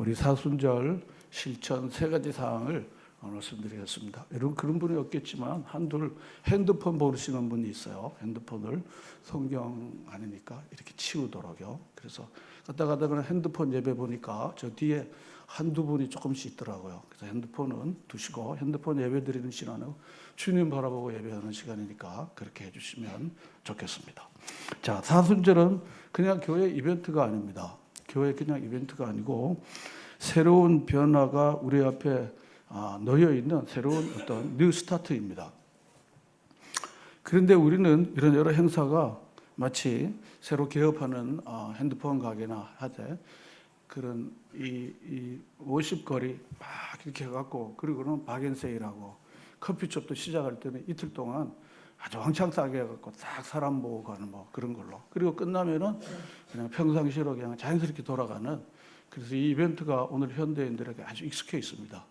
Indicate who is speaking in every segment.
Speaker 1: 우리 사순절 실천 세 가지 사항을 말씀드리겠습니다. 여러분 그런 분이 없겠지만 한둘 핸드폰 보시는 분이 있어요. 핸드폰을 성경 아니니까 이렇게 치우도록요. 그래서 가다가 핸드폰 예배 보니까 저 뒤에 한두 분이 조금씩 있더라고요. 그래서 핸드폰은 두시고 핸드폰 예배 드리는 시간은 주님 바라보고 예배하는 시간이니까 그렇게 해주시면 좋겠습니다. 자, 사순절은 그냥 교회 이벤트가 아닙니다. 교회 그냥 이벤트가 아니고 새로운 변화가 우리 앞에 놓여 있는 새로운 어떤 뉴 스타트입니다. 그런데 우리는 이런 여러 행사가 마치 새로 개업하는 핸드폰 가게나 하되 그런 이 워십거리 막 이렇게 해갖고 그리고는 박앤세일하고 커피숍도 시작할 때는 이틀 동안 아주 왕창 싸게 해갖고 딱 사람 모으고 가는 뭐 그런 걸로 그리고 끝나면은 그냥 평상시로 그냥 자연스럽게 돌아가는 그래서 이 이벤트가 오늘 현대인들에게 아주 익숙해 있습니다.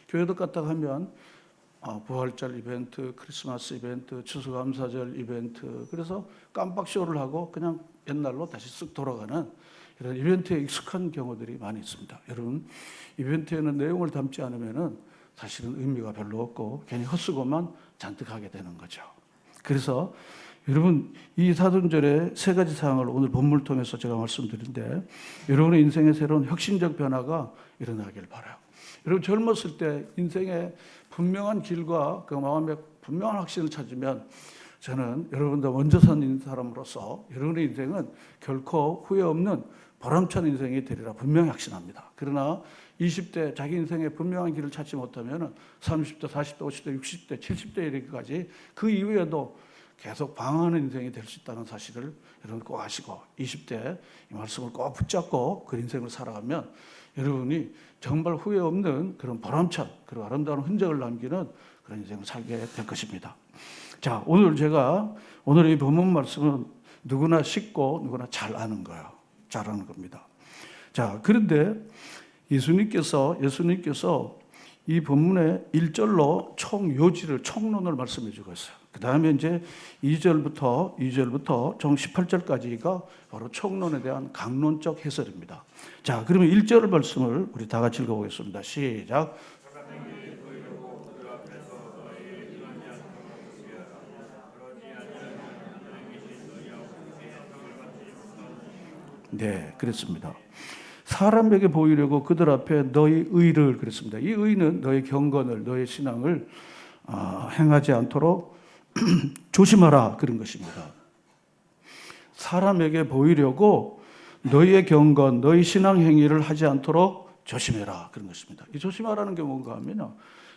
Speaker 1: 교회도 갔다가 하면 부활절 이벤트, 크리스마스 이벤트, 추수감사절 이벤트 그래서 깜빡 쇼를 하고 그냥 옛날로 다시 쓱 돌아가는 이런 이벤트에 익숙한 경우들이 많이 있습니다. 여러분 이벤트에는 내용을 담지 않으면은 사실은 의미가 별로 없고 괜히 헛수고만 잔뜩 하게 되는 거죠. 그래서 여러분 이 사순절의 세 가지 사항을 오늘 본문을 통해서 제가 말씀드린데 여러분의 인생에 새로운 혁신적 변화가 일어나길 바라요. 여러분 젊었을 때 인생의 분명한 길과 그 마음에 분명한 확신을 찾으면 저는 여러분도 먼저 선 사람으로서 여러분의 인생은 결코 후회 없는 보람찬 인생이 되리라 분명히 확신합니다. 그러나 20대 자기 인생의 분명한 길을 찾지 못하면 30대, 40대, 50대, 60대, 70대 이르기까지 그 이후에도 계속 방황하는 인생이 될 수 있다는 사실을 여러분 꼭 아시고 20대 이 말씀을 꼭 붙잡고 그 인생을 살아가면 여러분이 정말 후회 없는 그런 보람찬 그리고 아름다운 흔적을 남기는 그런 인생을 살게 될 것입니다. 자, 오늘 이 본문 말씀은 누구나 쉽고 누구나 잘 아는 거예요. 잘 아는 겁니다. 자, 그런데 예수님께서 이 본문의 1절로 총론을 말씀해 주고 있어요. 그 다음에 이제 2절부터 총 18절까지가 바로 총론에 대한 강론적 해설입니다. 자, 그러면 1절 말씀을 우리 다 같이 읽어보겠습니다. 시작. 네, 그렇습니다. 사람에게 보이려고 그들 앞에 너희 의를 그랬습니다. 이 의는 너희 경건을, 너희 신앙을 행하지 않도록 조심하라 그런 것입니다. 사람에게 보이려고 너희의 경건, 너희 신앙 행위를 하지 않도록 조심해라 그런 것입니다. 이 조심하라는 게 뭔가 하면요,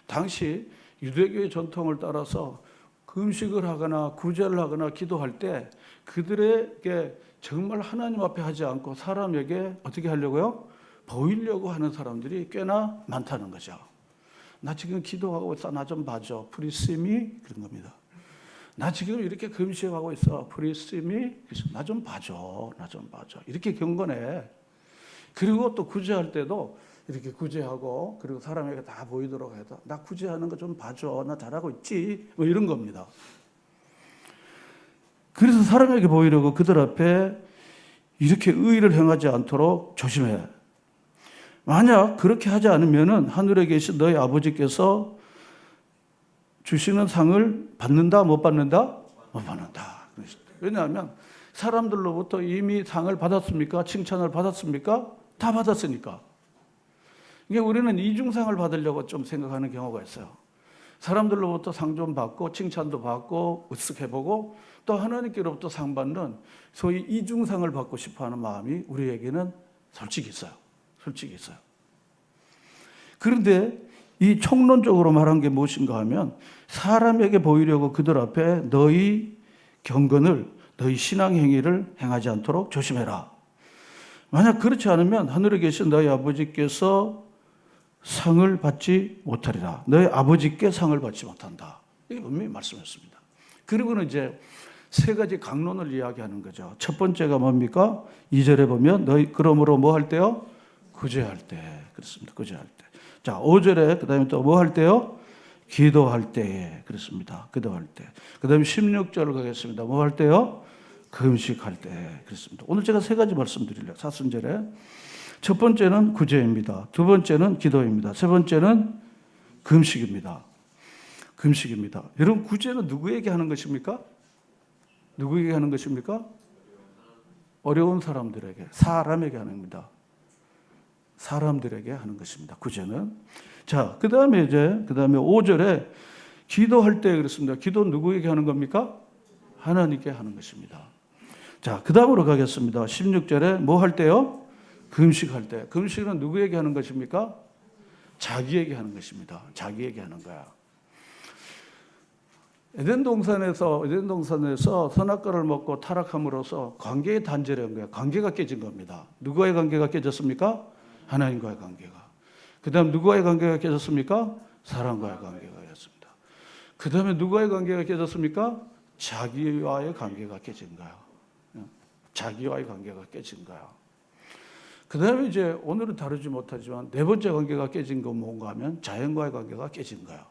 Speaker 1: 당시 유대교의 전통을 따라서 금식을 하거나 구제를 하거나 기도할 때 그들에게 정말 하나님 앞에 하지 않고 사람에게 어떻게 하려고요? 보이려고 하는 사람들이 꽤나 많다는 거죠. 나 지금 기도하고 있어. 나 좀 봐줘. 프리스미 그런 겁니다. 나 지금 이렇게 금식하고 있어. 프리스미 나 좀 봐줘. 나 좀 봐줘. 이렇게 경건해. 그리고 또 구제할 때도 이렇게 구제하고 그리고 사람에게 다 보이도록 해서 나 구제하는 거 좀 봐줘. 나 잘하고 있지. 뭐 이런 겁니다. 그래서 사람에게 보이려고 그들 앞에 이렇게 의의를 행하지 않도록 조심해. 만약 그렇게 하지 않으면 하늘에 계신 너희 아버지께서 주시는 상을 받는다, 못 받는다? 못 받는다. 왜냐하면 사람들로부터 이미 상을 받았습니까? 칭찬을 받았습니까? 다 받았으니까. 이게 우리는 이중상을 받으려고 좀 생각하는 경우가 있어요. 사람들로부터 상 좀 받고 칭찬도 받고 으쓱해보고 또 하나님께로부터 상 받는 소위 이중상을 받고 싶어하는 마음이 우리에게는 솔직히 있어요. 그런데 이 총론적으로 말한 게 무엇인가 하면 사람에게 보이려고 그들 앞에 너희 경건을 너희 신앙 행위를 행하지 않도록 조심해라. 만약 그렇지 않으면 하늘에 계신 너희 아버지께서 상을 받지 못하리라. 너희 아버지께 상을 받지 못한다. 이게 분명히 말씀했습니다. 그리고는 이제 세 가지 강론을 이야기하는 거죠. 첫 번째가 뭡니까? 2절에 보면 너희 그러므로 뭐 할 때요? 구제할 때. 그렇습니다. 구제할 때. 자, 5절에 그다음에 또 뭐 할 때요? 기도할 때에. 그렇습니다. 기도할 때. 그다음에 16절을 가겠습니다. 뭐 할 때요? 금식할 때. 그렇습니다. 오늘 제가 세 가지 말씀드리려고 사순절에 첫 번째는 구제입니다. 두 번째는 기도입니다. 세 번째는 금식입니다. 금식입니다. 여러분, 구제는 누구에게 하는 것입니까? 누구에게 하는 것입니까? 어려운 사람들에게, 사람에게 하는 겁니다. 사람들에게 하는 것입니다. 구제는. 자, 그 다음에 5절에 기도할 때 그렇습니다. 기도 누구에게 하는 겁니까? 하나님께 하는 것입니다. 자, 그 다음으로 가겠습니다. 16절에 뭐 할 때요? 금식할 때. 금식은 누구에게 하는 것입니까? 자기에게 하는 것입니다. 자기에게 하는 거야. 에덴 동산에서 선악과를 먹고 타락함으로써 관계의 단절이 온 거예요. 관계가 깨진 겁니다. 누구와의 관계가 깨졌습니까? 하나님과의 관계가. 그 다음 누구와의 관계가 깨졌습니까? 사람과의 관계가 깨졌습니다. 그 다음에 누구와의 관계가 깨졌습니까? 자기와의 관계가 깨진 거야. 자기와의 관계가 깨진 거야. 그 다음에 이제 오늘은 다루지 못하지만 네 번째 관계가 깨진 건 뭔가 하면 자연과의 관계가 깨진 거야.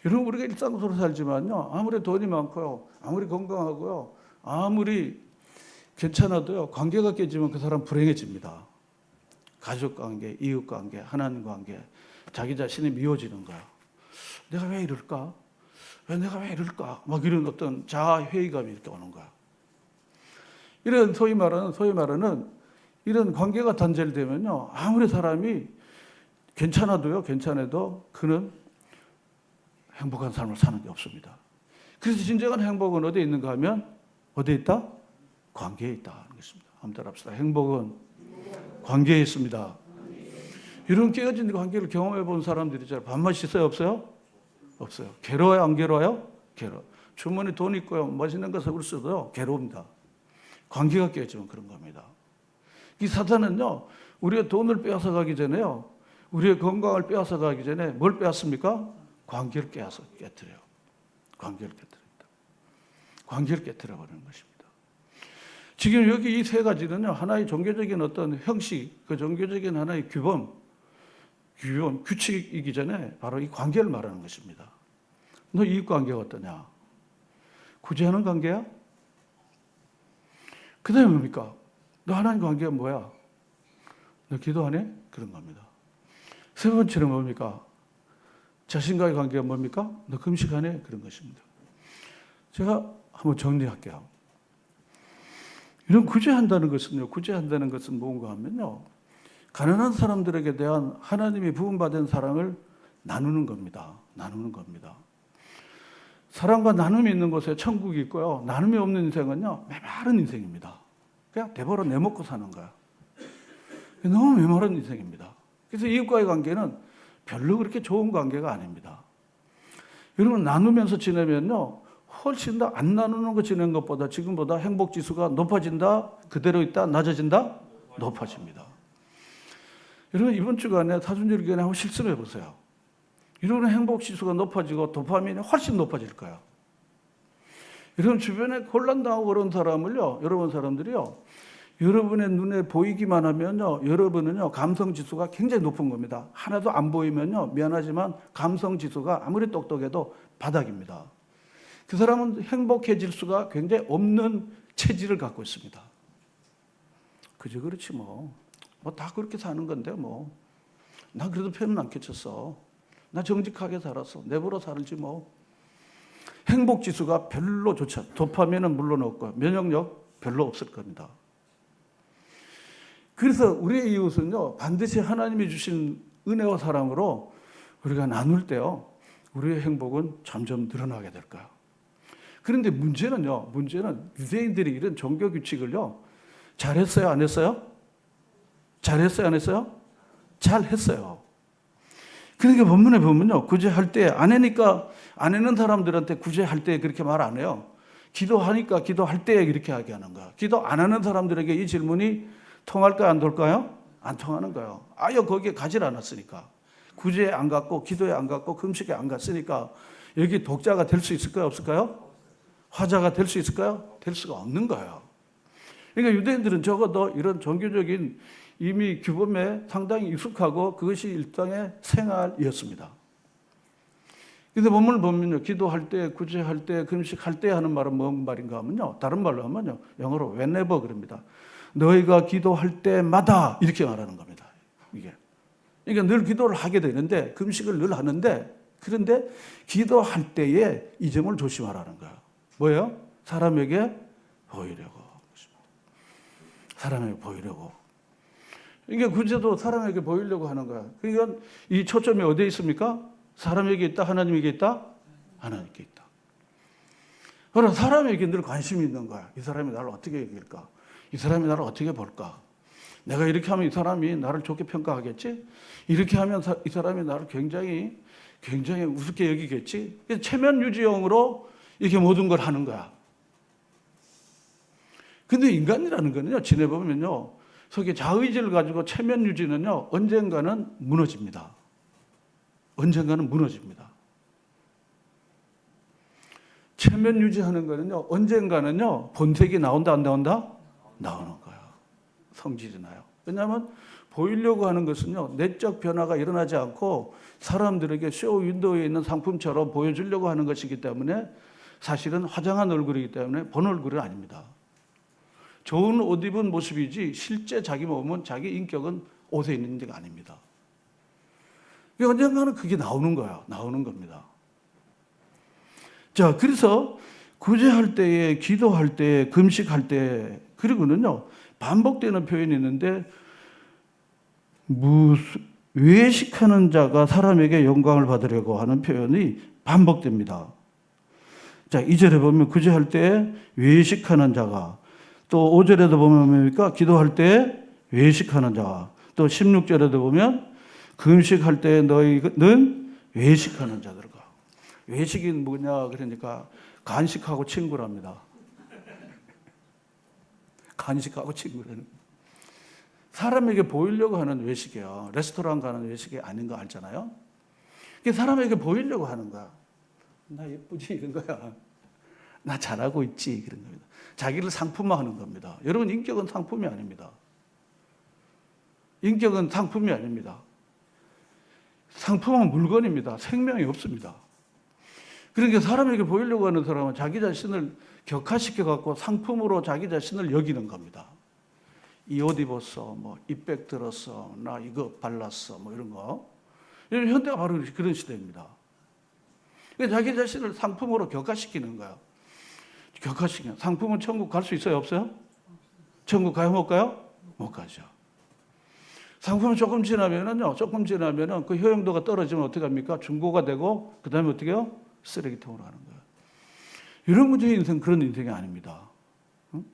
Speaker 1: 여러분, 우리가 일상적으로 살지만요, 아무리 돈이 많고요, 아무리 건강하고요, 아무리 괜찮아도요, 관계가 깨지면 그 사람 불행해집니다. 가족 관계, 이웃 관계, 하나님 관계, 자기 자신이 미워지는 거야. 내가 왜 이럴까? 내가 왜 이럴까? 막 이런 어떤 자아 회의감이 이렇게 오는 거야. 이런 소위 말하는 이런 관계가 단절되면요, 아무리 사람이 괜찮아도 그는 행복한 삶을 사는 게 없습니다. 그래서 진정한 행복은 어디에 있는가 하면 어디에 있다? 관계에 있다 하는 것입니다. 한번 따라합시다. 행복은 관계에 있습니다. 이런 깨어진 관계를 경험해 본 사람들이 있잖아요. 밥맛이 있어요? 없어요? 없어요. 괴로워요? 안 괴로워요? 괴로워. 주머니 돈 있고요, 맛있는 거 사올 수도 괴로웁니다. 관계가 깨지면 그런 겁니다. 이 사탄은요, 우리의 돈을 빼앗아 가기 전에요, 우리의 건강을 빼앗아 가기 전에 뭘 빼앗습니까? 관계를 깨뜨려요. 관계를 깨뜨립니다. 관계를 깨뜨려 버리는 것입니다. 지금 여기 이 세 가지는요, 하나의 종교적인 어떤 형식, 그 종교적인 하나의 규칙이기 전에 바로 이 관계를 말하는 것입니다. 너 이웃 관계가 어떠냐? 구제하는 관계야? 그 다음에 뭡니까? 너 하나님 관계가 뭐야? 너 기도하네? 그런 겁니다. 세 번째는 뭡니까? 자신과의 관계가 뭡니까? 너 금식하네? 그런 것입니다. 제가 한번 정리할게요. 이런 구제한다는 것은 뭔가 하면요, 가난한 사람들에게 대한 하나님이 부음받은 사랑을 나누는 겁니다. 나누는 겁니다. 사랑과 나눔이 있는 곳에 천국이 있고요, 나눔이 없는 인생은요, 메마른 인생입니다. 그냥 배벌어 내먹고 사는 거야. 너무 메마른 인생입니다. 그래서 이웃과의 관계는 별로 그렇게 좋은 관계가 아닙니다. 여러분, 나누면서 지내면요, 훨씬 더 안 나누는 거 지내는 것보다 지금보다 행복지수가 높아진다? 그대로 있다? 낮아진다? 높아집니다. 여러분, 이번 주간에 사순절기간에 한번 실습해 보세요. 여러분의 행복지수가 높아지고 도파민이 훨씬 높아질 거예요. 여러분, 주변에 혼란당하고 그런 사람을요, 여러분 사람들이요, 여러분의 눈에 보이기만 하면요, 여러분은요, 감성지수가 굉장히 높은 겁니다. 하나도 안 보이면요, 미안하지만 감성지수가 아무리 똑똑해도 바닥입니다. 그 사람은 행복해질 수가 굉장히 없는 체질을 갖고 있습니다. 그저 그렇지 뭐 다 그렇게 사는 건데 뭐. 나 그래도 편은 안 끼쳤어. 나 정직하게 살았어. 내버려 살지 뭐. 행복지수가 별로 좋지 않아. 도파민은 물론 없고 면역력 별로 없을 겁니다. 그래서 우리의 이웃은요, 반드시 하나님이 주신 은혜와 사랑으로 우리가 나눌 때요, 우리의 행복은 점점 늘어나게 될 거예요. 그런데 문제는 유대인들이 이런 종교 규칙을요, 잘했어요? 안 했어요? 잘했어요? 안 했어요? 잘했어요. 그러니까 본문에 보면요, 구제할 때, 안 하는 사람들한테 구제할 때 그렇게 말 안 해요. 기도하니까 기도할 때 이렇게 하는 거야. 기도 안 하는 사람들에게 이 질문이 통할까요? 안 돌까요? 안 통하는 거예요. 아예 거기에 가지 않았으니까. 구제에 안 갔고, 기도에 안 갔고, 금식에 안 갔으니까 여기 독자가 될 수 있을까요? 없을까요? 화자가 될 수 있을까요? 될 수가 없는 거예요. 그러니까 유대인들은 적어도 이런 종교적인 이미 규범에 상당히 익숙하고 그것이 일상의 생활이었습니다. 그런데 본문을 보면요, 기도할 때, 구제할 때, 금식할 때 하는 말은 뭔 말인가 하면요, 다른 말로 하면요, 영어로 whenever 그럽니다. 너희가 기도할 때마다 이렇게 말하는 겁니다. 이게. 그러니까 늘 기도를 하게 되는데 금식을 늘 하는데 그런데 기도할 때에 이 점을 조심하라는 거예요. 뭐예요? 사람에게 보이려고. 사람에게 보이려고. 그러니까 구제도 사람에게 보이려고 하는 거야. 그러니까 이 초점이 어디에 있습니까? 사람에게 있다, 하나님에게 있다, 하나님께 있다. 그러나 사람에게 늘 관심이 있는 거야. 이 사람이 나를 어떻게 여길까? 이 사람이 나를 어떻게 볼까? 내가 이렇게 하면 이 사람이 나를 좋게 평가하겠지? 이렇게 하면 이 사람이 나를 굉장히 우습게 여기겠지? 그래서 체면 유지형으로 이렇게 모든 걸 하는 거야. 근데 인간이라는 거는요, 지내보면요, 속에 자의지를 가지고 체면 유지는요, 언젠가는 무너집니다. 언젠가는 무너집니다. 체면 유지하는 거는요, 언젠가는요, 본색이 나온다, 안 나온다? 나오는 거야. 성질이 나요. 왜냐하면 보이려고 하는 것은요, 내적 변화가 일어나지 않고 사람들에게 쇼 윈도우에 있는 상품처럼 보여주려고 하는 것이기 때문에 사실은 화장한 얼굴이기 때문에 본 얼굴은 아닙니다. 좋은 옷 입은 모습이지 실제 자기 몸은, 자기 인격은 옷에 있는 데가 아닙니다. 언젠가는 그게 나오는 거야. 나오는 겁니다. 자, 그래서 구제할 때에, 기도할 때, 금식할 때, 그리고는요, 반복되는 표현이 있는데, 외식하는 자가 사람에게 영광을 받으려고 하는 표현이 반복됩니다. 자, 2절에 보면 구제할 때 외식하는 자가, 또 5절에도 보면 뭡니까? 기도할 때 외식하는 자. 또 16절에도 보면 금식할 때 너희는 외식하는 자들과. 외식이 뭐냐? 그러니까 간식하고 친구랍니다. 간식하고 친구라는. 사람에게 보이려고 하는 외식이에요. 레스토랑 가는 외식이 아닌 거 알잖아요. 이게 사람에게 보이려고 하는 거야. 나 예쁘지? 이런 거야. 나 잘하고 있지? 그런 겁니다. 자기를 상품화하는 겁니다. 여러분, 인격은 상품이 아닙니다. 인격은 상품이 아닙니다. 상품은 물건입니다. 생명이 없습니다. 그러니까 사람에게 보이려고 하는 사람은 자기 자신을 격화시켜갖고 상품으로 자기 자신을 여기는 겁니다. 이 옷 입었어, 뭐, 이 백 들었어, 나 이거 발랐어, 뭐 이런 거. 현대가 바로 그런 시대입니다. 그러니까 자기 자신을 상품으로 격화시키는 거야. 격화시키는. 상품은 천국 갈 수 있어요? 없어요? 천국 가요? 못 가요? 못 가죠. 상품은 조금 지나면은 그 효용도가 떨어지면 어떻게 합니까? 중고가 되고, 그 다음에 어떻게 해요? 쓰레기통으로 가는 거예요. 이런 문제의 인생, 그런 인생이 아닙니다. 응?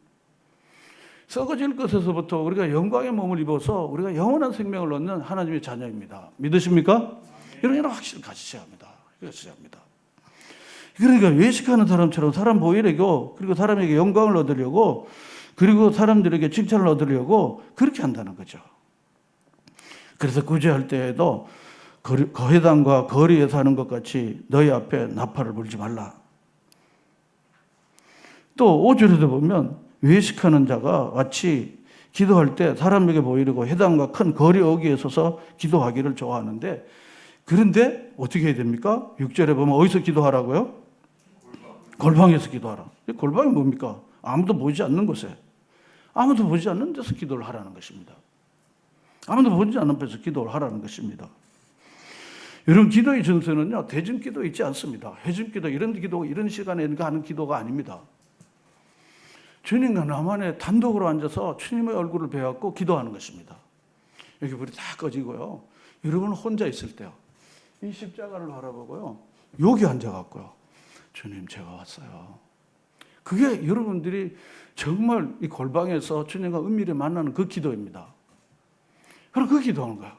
Speaker 1: 썩어질 것에서부터 우리가 영광의 몸을 입어서 우리가 영원한 생명을 얻는 하나님의 자녀입니다. 믿으십니까? 이런 일은 확실히 가지셔야 합니다. 가지셔야 합니다. 그러니까 외식하는 사람처럼 사람 보이려고, 그리고 사람에게 영광을 얻으려고, 그리고 사람들에게 칭찬을 얻으려고 그렇게 한다는 거죠. 그래서 구제할 때에도 거회당과 거리에 사는 것 같이 너희 앞에 나팔을 불지 말라. 또 5절에도 보면 외식하는 자가 마치 기도할 때 사람에게 보이려고 회당과 큰 거리 어귀에 서서 기도하기를 좋아하는데, 그런데 어떻게 해야 됩니까? 6절에 보면 어디서 기도하라고요? 골방에서 기도하라. 골방이 뭡니까? 아무도 보지 않는 곳에, 아무도 보지 않는 데서 기도를 하라는 것입니다. 아무도 보지 않는 데서 기도를 하라는 것입니다. 이런 기도의 정서는요, 대중기도 있지 않습니다. 회중기도, 이런 기도, 이런 시간에 하는 기도가 아닙니다. 주님과 나만의 단독으로 앉아서 주님의 얼굴을 배웠고 기도하는 것입니다. 여기 불이 다 꺼지고요. 여러분 혼자 있을 때요, 이 십자가를 바라보고요, 여기 앉아갖고요, 주님 제가 왔어요. 그게 여러분들이 정말 이 골방에서 주님과 은밀히 만나는 그 기도입니다. 그럼 그 기도하는 거야.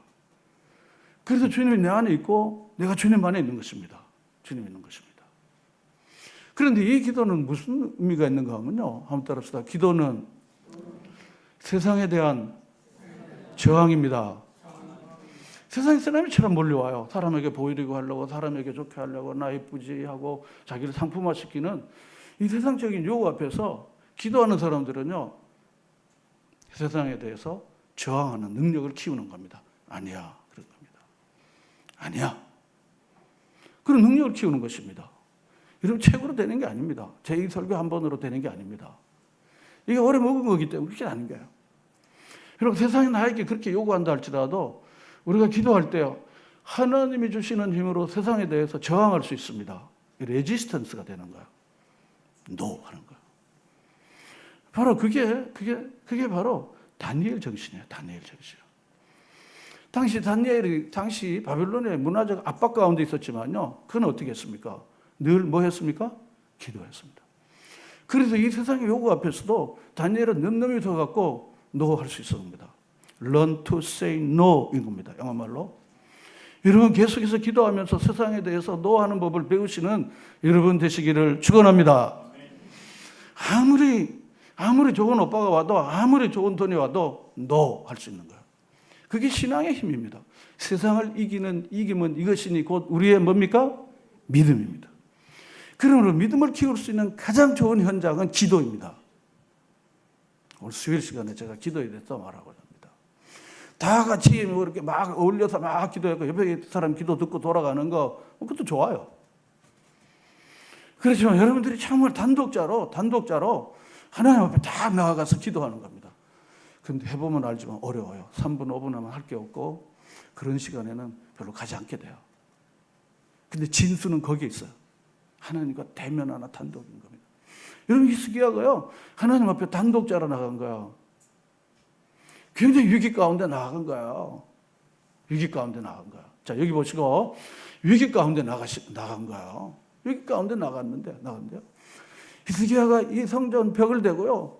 Speaker 1: 그래서 주님이 내 안에 있고 내가 주님 안에 있는 것입니다. 주님 있는 것입니다. 그런데 이 기도는 무슨 의미가 있는가 하면요, 한번 따라합시다. 기도는 세상에 대한 저항입니다. 세상에 사람이처럼 몰려와요. 사람에게 보이려고 하려고, 사람에게 좋게 하려고, 나 예쁘지 하고 자기를 상품화시키는 이 세상적인 요구 앞에서 기도하는 사람들은요, 세상에 대해서 저항하는 능력을 키우는 겁니다. 아니야, 그런 겁니다. 아니야. 그런 능력을 키우는 것입니다. 여러분, 책으로 되는 게 아닙니다. 제 설교 한 번으로 되는 게 아닙니다. 이게 오래 먹은 거기 때문에 그렇게 아닌 거예요. 여러분, 세상이 나에게 그렇게 요구한다 할지라도 우리가 기도할 때 하나님이 주시는 힘으로 세상에 대해서 저항할 수 있습니다. 레지스턴스가 되는 거야. 노 하는 거야. 바로 그게 바로 다니엘 정신이에요. 다니엘 정신. 다니엘이 바빌론의 문화적 압박 가운데 있었지만요. 그건 어떻게 했습니까? 늘 뭐 했습니까? 기도했습니다. 그래서 이 세상의 요구 앞에서도 다니엘은 넘넘이 서갖고 노 할 수 있었습니다. Learn to say no 인 겁니다. 영어말로. 여러분 계속해서 기도하면서 세상에 대해서 노하는 법을 배우시는 여러분 되시기를 축원합니다. 아무리 좋은 오빠가 와도 아무리 좋은 돈이 와도 노 할 수 있는 거예요. 그게 신앙의 힘입니다. 세상을 이김은 이것이니 곧 우리의 뭡니까? 믿음입니다. 그러므로 믿음을 키울 수 있는 가장 좋은 현장은 기도입니다. 오늘 수요일 시간에 제가 기도에 대해서 말하고자 합니다. 다 같이 이렇게 막 어울려서 막 기도하고 옆에 사람 기도 듣고 돌아가는 거 그것도 좋아요. 그렇지만 여러분들이 정말 단독자로 하나님 앞에 다 나아가서 기도하는 겁니다. 근데 해보면 알지만 어려워요. 3분, 5분 하면 할 게 없고 그런 시간에는 별로 가지 않게 돼요. 근데 진수는 거기에 있어요. 하나님과 대면하나 단독인 겁니다. 여러분 히스기야가요. 하나님 앞에 단독자로 나간 거예요. 굉장히 위기 가운데 나간 거예요. 위기 가운데 나간 거예요. 자, 여기 보시고 위기 가운데 나간 거예요. 위기 가운데 나갔는데요. 히스기야가 이 성전 벽을 대고요.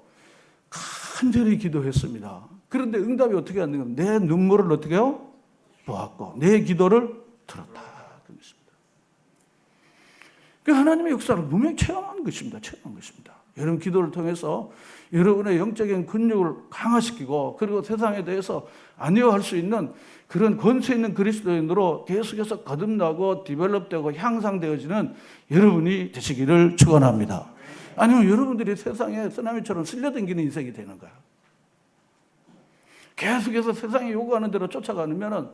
Speaker 1: 간절히 기도했습니다. 그런데 응답이 어떻게 안 되는 거예요? 내 눈물을 어떻게 해요? 보았고 내 기도를 들었다. 그렇습니다. 그 하나님의 역사를 분명히 체험한 것입니다. 여러분 기도를 통해서 여러분의 영적인 근육을 강화시키고 그리고 세상에 대해서 안위화할 수 있는 그런 권세 있는 그리스도인으로 계속해서 거듭나고 디벨롭되고 향상되어지는 여러분이 되시기를 축원합니다. 아니면 여러분들이 세상에 쓰나미처럼 쓸려다니는 인생이 되는 거야. 계속해서 세상이 요구하는 대로 쫓아가면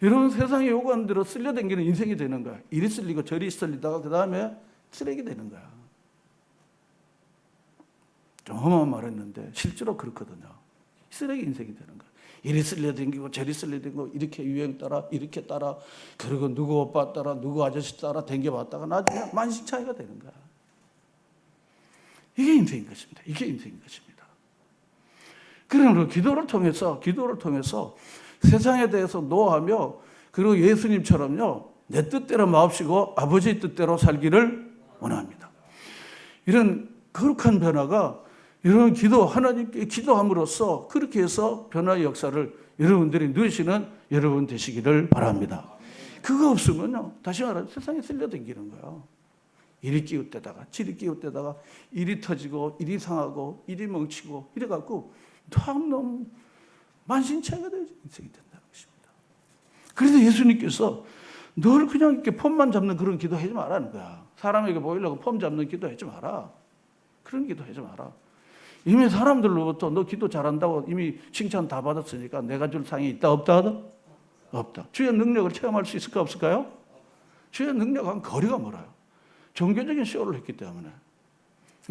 Speaker 1: 여러분 세상이 요구하는 대로 쓸려다니는 인생이 되는 거야. 이리 쓸리고 저리 쓸리다가 그 다음에 쓰레기 되는 거야. 좀 험한 말했는데 실제로 그렇거든요. 쓰레기 인생이 되는 거야. 이리 쓸려다니고 저리 쓸려다니고 이렇게 유행 따라 이렇게 따라 그리고 누구 오빠 따라 누구 아저씨 따라 댕겨봤다가 나중에 만신창이가 되는 거야. 이게 인생인 것입니다. 그러므로 기도를 통해서 세상에 대해서 노하며 그리고 예수님처럼요 내 뜻대로 마옵시고 아버지 뜻대로 살기를 원합니다. 이런 거룩한 변화가 여러분 하나님께 기도함으로써 그렇게 해서 변화의 역사를 여러분들이 누리시는 여러분 되시기를 바랍니다. 그거 없으면요 다시 말하면 세상에 쓸려다니는 거예요. 이리 끼웃대다가 저리 끼웃대다가 이리 터지고 이리 상하고 이리 멍치고 이래갖고 너무 만신창이가 되어진 인생이 된다는 것입니다. 그래서 예수님께서 늘 그냥 이렇게 폼만 잡는 그런 기도 하지 말라는 거야. 사람에게 보이려고 폼 잡는 기도 하지 마라. 그런 기도 하지 마라. 이미 사람들로부터 너 기도 잘한다고 이미 칭찬 다 받았으니까 내가 줄 상이 있다 없다 하다? 없다. 주의 능력을 체험할 수 있을까 없을까요? 주의 능력과는 거리가 멀어요. 종교적인 쇼를 했기 때문에.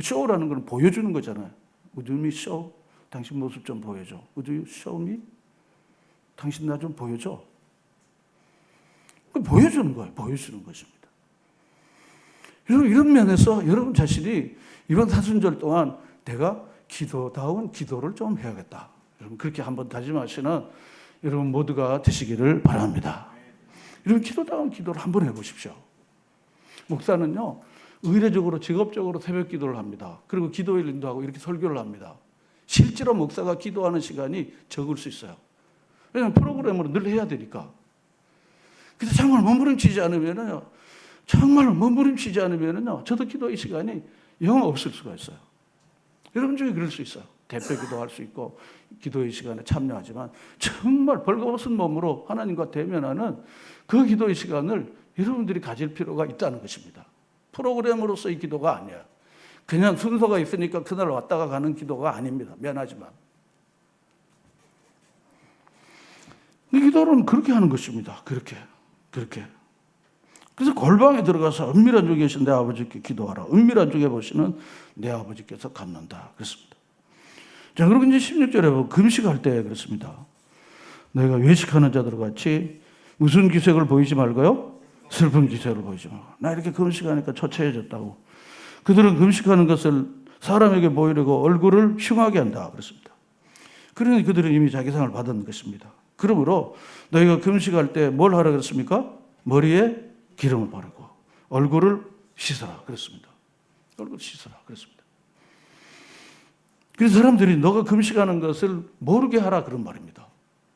Speaker 1: 쇼라는 건 보여주는 거잖아요. Would you me show? 당신 모습 좀 보여줘. Would you show me? 당신 나 좀 보여줘. 보여주는 거예요. 보여주는 것입니다. 여러분 이런 면에서 여러분 자신이 이번 사순절 동안 내가 기도다운 기도를 좀 해야겠다. 여러분 그렇게 한번 다짐하시는 여러분 모두가 되시기를 바랍니다. 여러분 기도다운 기도를 한번 해보십시오. 목사는요 의례적으로 직업적으로 새벽 기도를 합니다. 그리고 기도일 인도하고 이렇게 설교를 합니다. 실제로 목사가 기도하는 시간이 적을 수 있어요. 왜냐하면 프로그램으로 늘 해야 되니까. 그래서 정말 몸부림치지 않으면요 저도 기도의 시간이 영 없을 수가 있어요. 여러분 중에 그럴 수 있어요. 대표 기도할 수 있고 기도의 시간에 참여하지만 정말 벌거벗은 몸으로 하나님과 대면하는 그 기도의 시간을 여러분들이 가질 필요가 있다는 것입니다. 프로그램으로서의 기도가 아니에요. 그냥 순서가 있으니까 그날 왔다가 가는 기도가 아닙니다. 미안하지만. 이 기도는 그렇게 하는 것입니다. 그렇게. 그래서 골방에 들어가서 은밀한 중에 계신 내 아버지께 기도하라. 은밀한 중에 보시는 내 아버지께서 갚는다. 그렇습니다. 자, 그리고 이제 16절에 보면 금식할 때 그렇습니다. 너희가 외식하는 자들 같이 무슨 기색을 보이지 말고요? 슬픈 기색을 보이지 말고. 나 이렇게 금식하니까 초췌해졌다고. 그들은 금식하는 것을 사람에게 보이려고 얼굴을 흉하게 한다 그랬습니다. 그러니 그들은 이미 자기 상을 받은 것입니다. 그러므로 너희가 금식할 때 뭘 하라 그랬습니까? 머리에 기름을 바르고 얼굴을 씻어라 그랬습니다. 얼굴 씻어라 그랬습니다. 그래서 사람들이 너가 금식하는 것을 모르게 하라 그런 말입니다.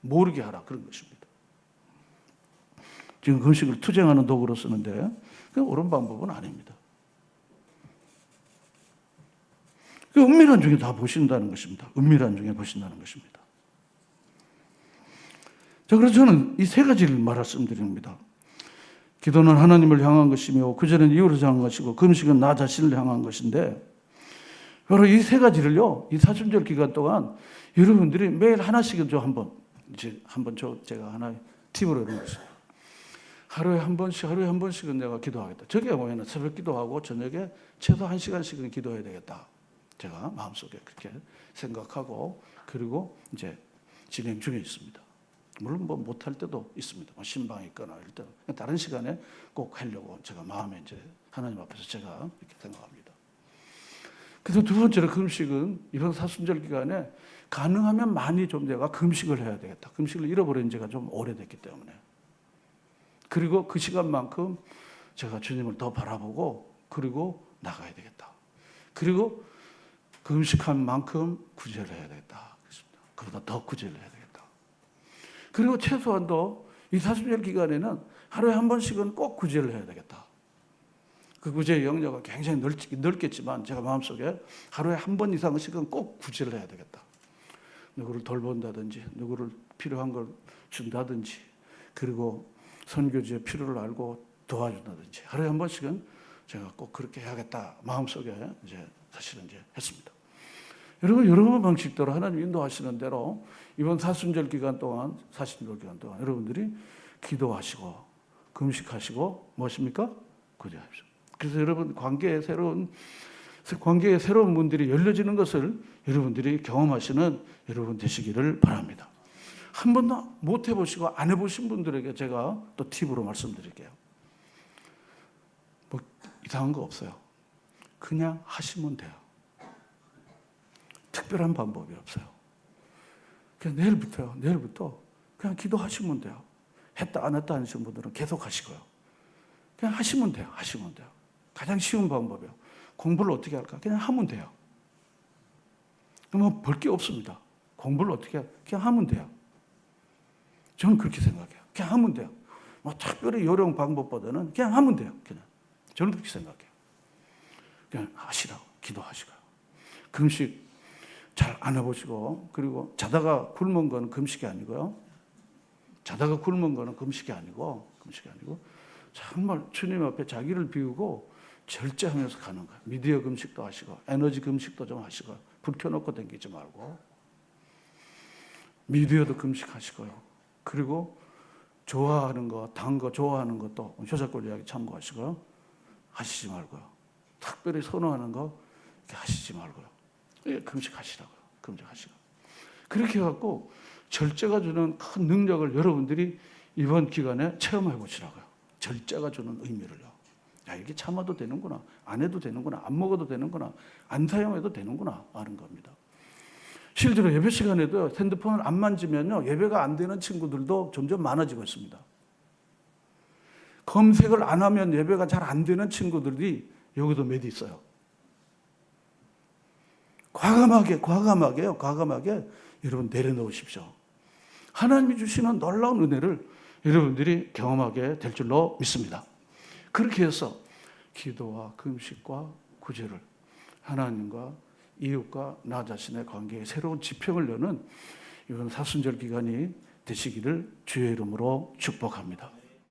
Speaker 1: 모르게 하라 그런 것입니다. 지금 금식을 투쟁하는 도구로 쓰는데 그 옳은 방법은 아닙니다. 그 은밀한 중에 다 보신다는 것입니다. 은밀한 중에 보신다는 것입니다. 자, 그래서 저는 이 세 가지를 말씀드립니다. 기도는 하나님을 향한 것이며 구제는 이웃을 향한 것이고 금식은 나 자신을 향한 것인데 바로 이 세 가지를요, 이 사순절 기간 동안 여러분들이 매일 하나씩은 좀 한번 제가 하나 팁으로 이런 것입니다. 하루에 한 번씩은 내가 기도하겠다. 저게 뭐냐면 새벽 기도하고 저녁에 최소 1시간씩은 기도해야 되겠다. 제가 마음속에 그렇게 생각하고 그리고 이제 진행 중에 있습니다. 물론 뭐 못할 때도 있습니다. 뭐 신방이 있거나 이럴 때 다른 시간에 꼭 하려고 제가 마음에 이제 하나님 앞에서 제가 이렇게 생각합니다. 그래서 두 번째로 금식은 이번 사순절 기간에 가능하면 많이 좀 내가 금식을 해야 되겠다. 금식을 잃어버린 지가 좀 오래됐기 때문에. 그리고 그 시간만큼 제가 주님을 더 바라보고 그리고 나가야 되겠다. 그리고 금식한 만큼 구제를 해야 되겠다. 그렇습니다. 그보다 더 구제를 해야 되겠다. 그리고 최소한도 이 사순절 기간에는 하루에 한 번씩은 꼭 구제를 해야 되겠다. 그 구제의 영역은 굉장히 넓겠지만 제가 마음속에 하루에 한 번 이상씩은 꼭 구제를 해야 되겠다. 누구를 돌본다든지 누구를 필요한 걸 준다든지 그리고 선교지의 필요를 알고 도와준다든지 하루에 한 번씩은 제가 꼭 그렇게 해야겠다 마음속에 이제 사실은 이제 했습니다. 여러분 여러 방식대로 하나님 인도하시는 대로 이번 사순절 기간 동안 여러분들이 기도하시고 금식하시고 무엇입니까? 구제하십시오. 그래서 여러분 관계의 새로운 문들이 열려지는 것을 여러분들이 경험하시는 여러분 되시기를 바랍니다. 한 번도 못 해보시고 안 해보신 분들에게 제가 또 팁으로 말씀드릴게요. 뭐 이상한 거 없어요. 그냥 하시면 돼요. 특별한 방법이 없어요. 그냥 내일부터 그냥 기도하시면 돼요. 했다 안 했다 하시는 분들은 계속 하시고요. 그냥 하시면 돼요. 가장 쉬운 방법이에요. 공부를 어떻게 할까? 그냥 하면 돼요. 뭐 볼 게 없습니다. 공부를 어떻게 할까? 그냥 하면 돼요. 저는 그렇게 생각해요. 그냥 하면 돼요. 뭐 특별히 요령 방법보다는 그냥 하면 돼요. 저는 그렇게 생각해요. 그냥 하시라고 기도하시고요. 금식 잘 안 해보시고 그리고 자다가 굶은 건 금식이 아니고요. 금식이 아니고 정말 주님 앞에 자기를 비우고 절제하면서 가는 거예요. 미디어 금식도 하시고 에너지 금식도 좀 하시고 불 켜놓고 다니지 말고 미디어도 금식하시고요. 그리고 좋아하는 거, 단 거 좋아하는 것도 효자권 이야기 참고하시고요. 하시지 말고요. 특별히 선호하는 거 하시지 말고요. 금식하시라고요. 금식하시고. 그렇게 해갖고 절제가 주는 큰 능력을 여러분들이 이번 기간에 체험해 보시라고요. 절제가 주는 의미를요. 야, 이게 참아도 되는구나. 안 해도 되는구나. 안 먹어도 되는구나. 안 사용해도 되는구나. 아는 겁니다. 실제로 예배 시간에도 핸드폰을 안 만지면요. 예배가 안 되는 친구들도 점점 많아지고 있습니다. 검색을 안 하면 예배가 잘 안 되는 친구들이 여기도 몇 있어요. 과감하게 여러분 내려놓으십시오. 하나님이 주시는 놀라운 은혜를 여러분들이 경험하게 될 줄로 믿습니다. 그렇게 해서 기도와 금식과 구제를 하나님과 이웃과 나 자신의 관계에 새로운 지평을 여는 이번 사순절 기간이 되시기를 주의 이름으로 축복합니다.